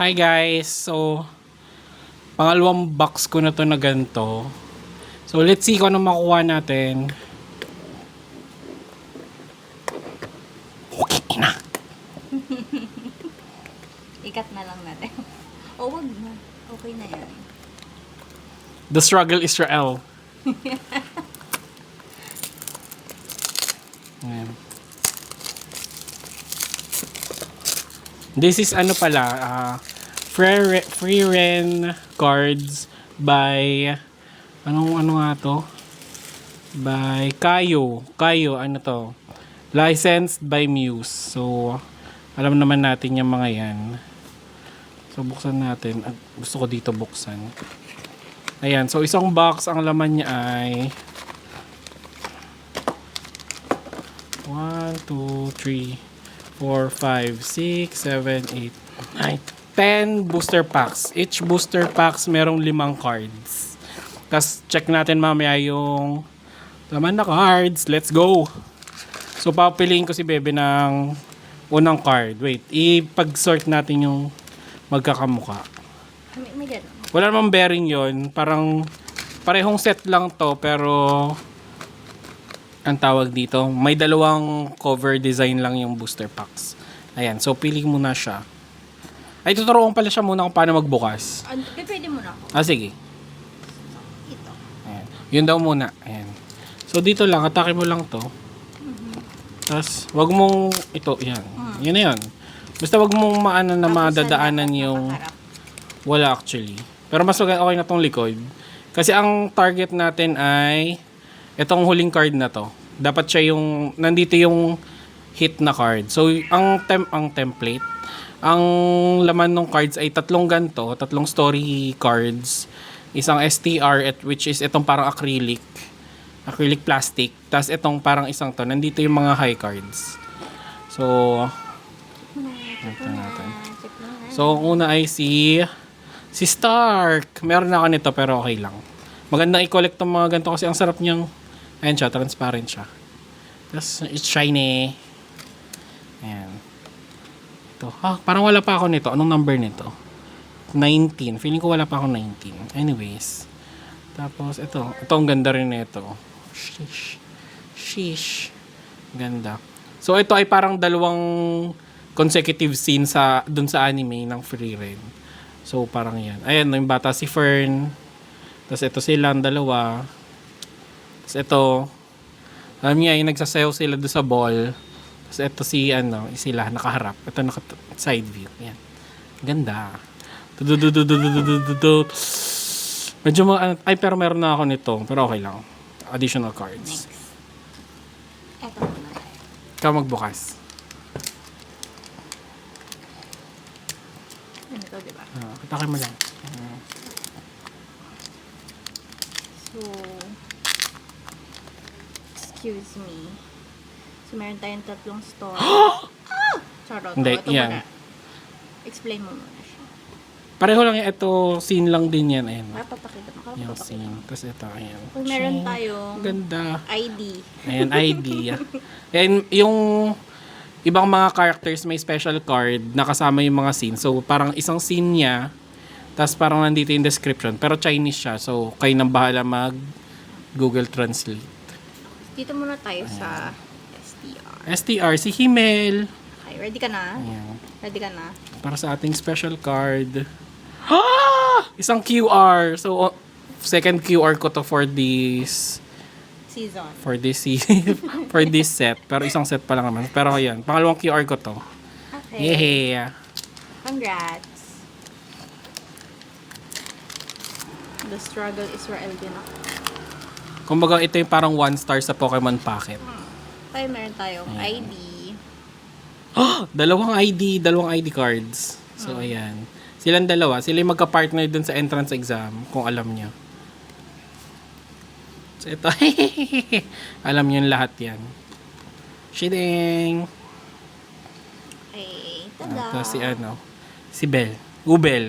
Hi guys! So, pangalawang box ko na to na ganito. So, let's see kung ano makuha natin. Okay na! Ikat na lang natin. O, wag na. Okay na yan. The struggle Israel. Ayan. This is ano pala, free Ren cards by ano nga to? By Kayo, ano to? Licensed by Muse. So, alam naman natin yung mga yan. So, buksan natin. Gusto ko dito buksan. Ayan, so isang box, ang laman niya ay 1, 2, 3, 4, 5, 6, 7, 8, 9, 10 booster packs. Each booster packs merong 5 cards. Tapos check natin mamaya yung laman na cards. Let's go! So papiliin ko si Bebe ng unang card. Wait, ipag-sort natin yung magkakamuka. May gano'n. Wala namang bearing yon. Parang parehong set lang to pero ang tawag dito, may dalawang cover design lang yung booster packs. Ayan, so pili muna siya. Ay, tuturuan pala siya muna kung paano magbukas. Pwede mo na ako. Sige. Ito. Ayan. Yun daw muna. Ayan. So dito lang, atake mo lang to. Tapos, wag mong ito, yan. Yun na yun. Basta wag mong maano na madadaanan yung wala actually. Pero mas okay na tong likod. Kasi ang target natin ay itong huling card na to. Dapat siya yung nandito yung hit na card. So ang template, ang laman ng cards ay 3 ganto, 3 story cards, isang STR which is itong parang acrylic plastic, tas itong parang isang to. Nandito yung mga high cards. So ito natin. So una ay si Stark. Meron na ako nito pero okay lang. Magandang i-collect tong mga ganito kasi ang sarap niyang, ayan siya, transparent siya. Tapos, it's shiny. Ayan. Ito. Parang wala pa ako nito. Anong number nito? 19. Feeling ko wala pa ako 19. Anyways. Tapos, ito. Ito, ang ganda rin nito. Sheesh. Ganda. So, ito ay parang dalawang consecutive scene dun sa anime ng Free Ren. So, parang yan. Ayan, yung bata si Fern. Tapos ito silang dalawa. Tapos ito, alam niya, yung nagsasayaw sila doon sa ball. Tapos ito sila nakaharap. Ito side view. Yan. Ganda. Medyo pero meron na ako nito. Pero okay lang. Additional cards. Next. Ito muna. Ikaw magbukas. Ito, diba? Katakin mo lang. So, excuse me. So, meron tayong 3 story. Charot. Hindi, Ito yan. muna. Explain mo muna siya. Pareho lang ito. Scene lang din yan. Ayan. Papapakita mo. Yung scene. Tapos ito. Ayan. Kung meron tayong Ganda. ID. Ayan, ID. And yung ibang mga characters may special card na kasama yung mga scene. So, parang isang scene niya, tapos parang nandito yung description. Pero Chinese siya. So, kayo nang bahala mag Google Translate. Dito muna tayo sa STR. STR, si Himmel. Okay, ready ka na? Ayan. Ready ka na? Para sa ating special card. Isang QR. So, second QR ko to for this Season. for this set. Pero isang set pa lang naman. Pero ayan, pangalawang QR ko to. Okay. Yeah. Congrats. The struggle Israel din ako. Kumbaga ito yung parang 1 star sa Pokemon Pocket. Tayo meron tayong ID. Dalawang ID cards. So ayan. Silang dalawa, sila yung magka-partner dun sa entrance exam kung alam niyo. So ito, alam niyo yung lahat yan. Shiding! Okay, tada! Tapos si Bell.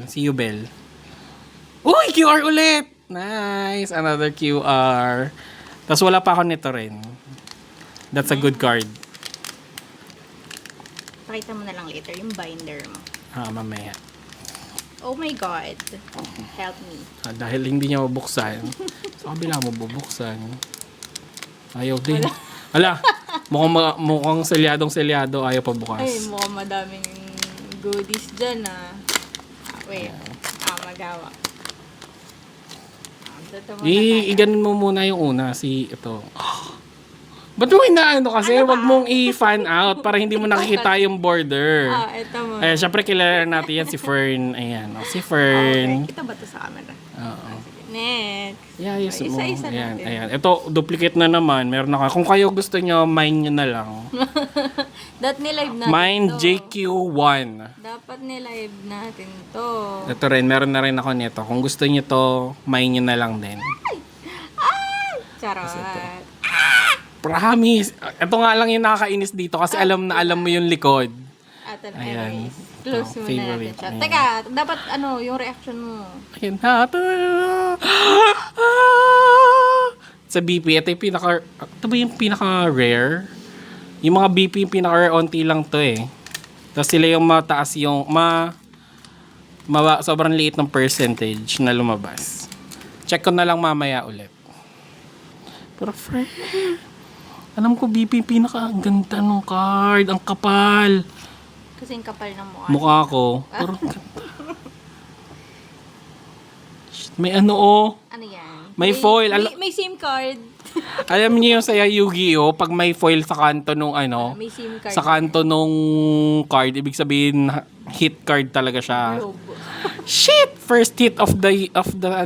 Si Ubel. Uy, QR ulit! Nice! Another QR. Tapos wala pa ako nito rin. That's a good card. Pakita mo na lang later yung binder mo. Mamaya. Oh my God. Help me. Dahil hindi niya mabuksan. Sa kabila mo bubuksan. Ayaw din. Ala, mukhang selyadong-selyado. Ayaw pa bukas. Ay, mukhang madaming goodies dyan ah. Wait. Magawa. Iganon mo muna yung una. Ito. Ba't mo inaano kasi? Wag mong i-fan out para hindi mo nakikita yung border. Ito mo. Ayan, syempre kilala natin yan si Fern. Ayan, si Fern. Okay. Kita ba ito sa camera? Oo. Sige. Next. Yeah, yes mo. Isa-isa Ayan, natin. ayan. Ito, duplicate na naman. Meron na ka. Kung kayo gusto nyo, mine nyo na lang. Nilive natin Mine to. JQ1. Dapat nilive natin to. Ito rin, meron na rin ako nito. Kung gusto nyo to, mine nyo na lang din. Charot. Promise. Ito nga lang yung nakakainis dito kasi alam na alam mo yung likod. At Ayan. anyways, close Oh, mo na natin favorite. siya. Ayan. Teka, dapat yung reaction mo. Ayan na. Sa BP, ito ba yung pinaka-rare? Yung mga BP, yung pinaka-rare, onti lang to eh. Tapos sila yung mataas yung, sobrang liit ng percentage na lumabas. Check ko na lang mamaya ulit. Pero friend, alam ko BP yung ang ganda ng card. Ang kapal. Kasi yung kapal ng mukha. Mukha ko. Pero ang ganda. Shit, may ano. Ano yan? May foil. May SIM card. Alam niyo yung sa Yu-Gi-Oh, pag may foil sa kanto nung May SIM card. sa kanto nung card, ibig sabihin hit card talaga siya. Globe. Shit! First hit of the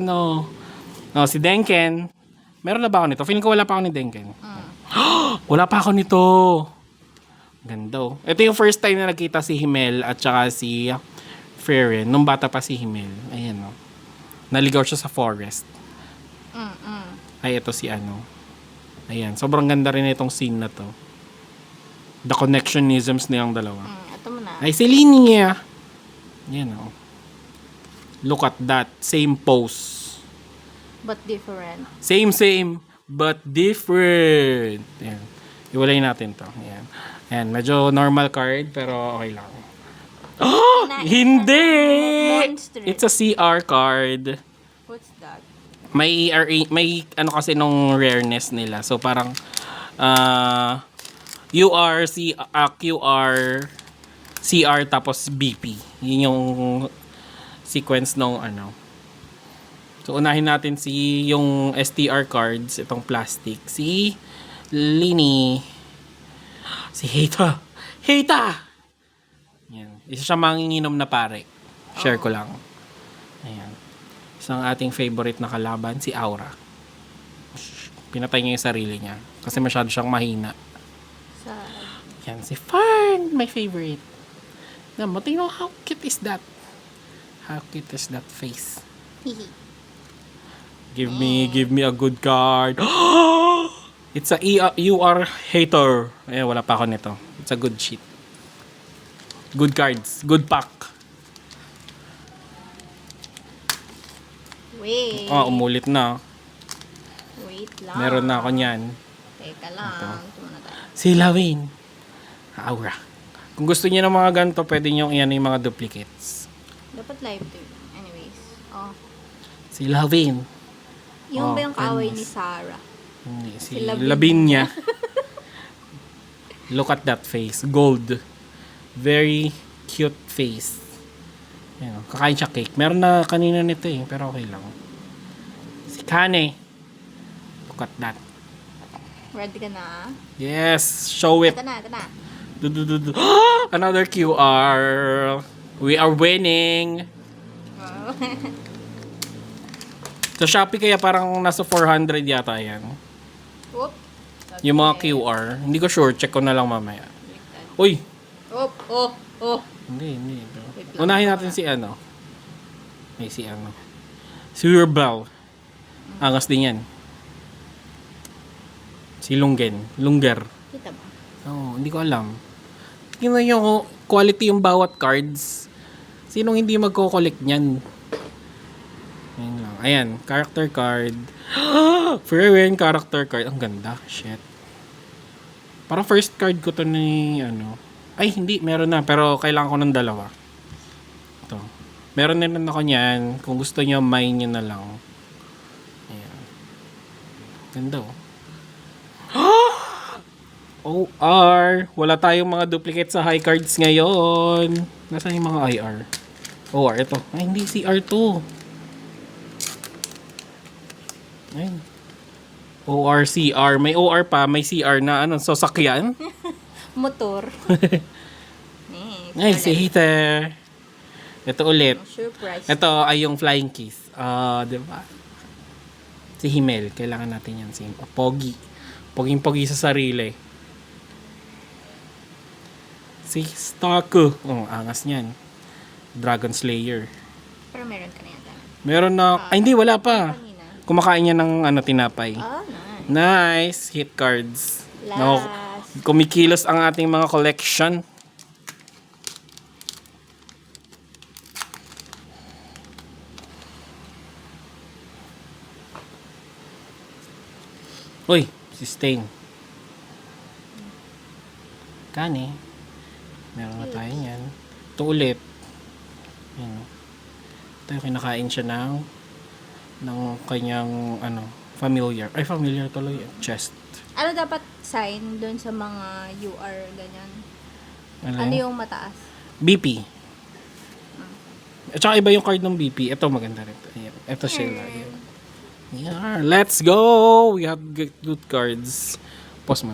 No, si Denken. Meron na ba ako nito? Feeling ko wala pa ako ni Denken. Wala pa ako nito. Ganda oh. Ito yung first time na nakita si Himmel at saka si Feren. Nung bata pa si Himmel. Ayan oh. Naligaw siya sa forest. Ay, ito si Ayan. Sobrang ganda rin itong scene na to. The connectionisms nilang dalawa. Ito mo na. Ay, si Linia. Yan oh. Look at that. Same pose. But different. Same, but different. Ayan. Iwalay natin to. Ayan. Ayan. Medyo normal card, pero okay lang. Oh! Hindi! Monster. It's a CR card. What's that? May ano kasi nung rareness nila. So, parang QR, CR, tapos BP. Yun yung sequence nung So, unahin natin yung STR cards, itong plastic. Si Lini. Si Heita. Yan. Isa siya manginginom na pare. Share ko lang. Ayan. Isang ating favorite na kalaban, si Aura. Pinatay niya yung sarili niya. Kasi masyado siyang mahina. Yan. Si Fern, my favorite. Naman, tingnan mo, how cute is that? How cute is that face? Give me a good card. It's a UR hater. Wala pa ako nito. It's a good shit. Good cards. Good pack. Wait. Umulit na. Wait lang. Meron na ako niyan. Teka lang. Ito muna tayo. Si Lawin. Aura. Kung gusto niyo ng mga ganito, pwede niyo iyan yung mga duplicates. Dapat live to. Anyways. Si Lawin. Yung ba yung kaaway goodness. ni Sarah? Hindi, si Si Lavinia. Lavinia. Look at that face. Gold. Very cute face. Ayan, kakain siya cake. Meron na kanina nito pero okay lang. Si Kane. Look at that. Ready ka na? Yes, show it. Ito na. Another QR. We are winning. Wow. Sa Shopee kaya parang nasa 400 yata yan. Oop. Yung mga QR. Hindi ko sure. Check ko na lang mamaya. Uy! Oop. Hindi. Wait lang. Unahin natin si May si Si Urbel. Angas din yan. Si Lunger. Kita ba? Hindi ko alam. Tingnan nyo quality yung bawat cards. Sinong hindi magko-collect niyan? Ayan lang. Ayan, character card. Freewind character card. Ang ganda. Shit. Parang first card ko to ni Ay, hindi. Meron na. Pero kailangan ko ng dalawa. Ito. Meron na rin ako niyan. Kung gusto nyo, mine nyo na lang. Ayan. Ganda oh. OR. Wala tayong mga duplicate sa high cards ngayon. Nasaan yung mga IR? OR, ito. Ay, hindi CR to. Ayun. OR, CR. May OR pa, may CR na ano, sasakyan. Motor. Ay, si Heather. Ito ulit. Surprise. Ito ay yung flying kiss. Diba? Si Himmel. Kailangan natin yan. Si Pogi. Poging-pogi sa sarili. Si Starku. Oh, angas niyan. Dragon Slayer. Pero meron ka na yata. Meron na... Ay, hindi. Wala pa. Kanina. Kumakain niya ng ano, tinapay. Oh, nice. Nice. Hit cards. No, Last. kumikilos ang ating mga collection. Uy, si Stain. Kani. Meron na tayo niyan. Ito ulit. Yan. Ito yung kinakain siya ng kanyang ano, familiar. Ay, familiar tuloy. Chest. Ano dapat sign doon sa mga UR ganyan? Ano, Ano yun? yung mataas? BP. At saka iba yung card ng BP. Ito maganda rin. Ayan. Ito sila. Ayan. Yeah, let's go! We have good cards. Pause mo.